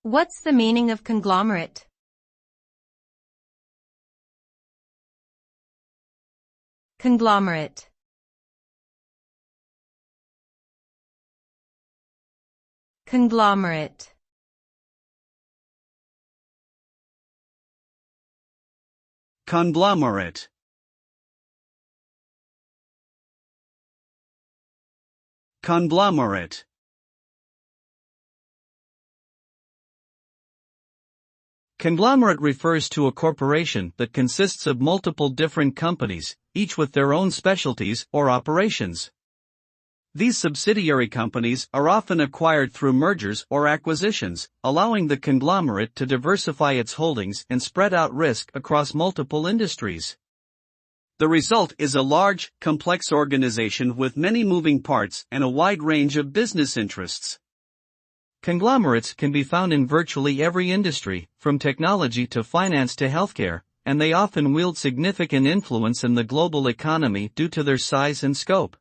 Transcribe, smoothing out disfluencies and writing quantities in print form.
What's the meaning of conglomerate? Conglomerate. Conglomerate. Conglomerate. Conglomerate. Conglomerate refers to a corporation that consists of multiple different companies, each with their own specialties or operations. These subsidiary companies are often acquired through mergers or acquisitions, allowing the conglomerate to diversify its holdings and spread out risk across multiple industries. The result is a large, complex organization with many moving parts and a wide range of business interests. Conglomerates can be found in virtually every industry, from technology to finance to healthcare, and they often wield significant influence in the global economy due to their size and scope.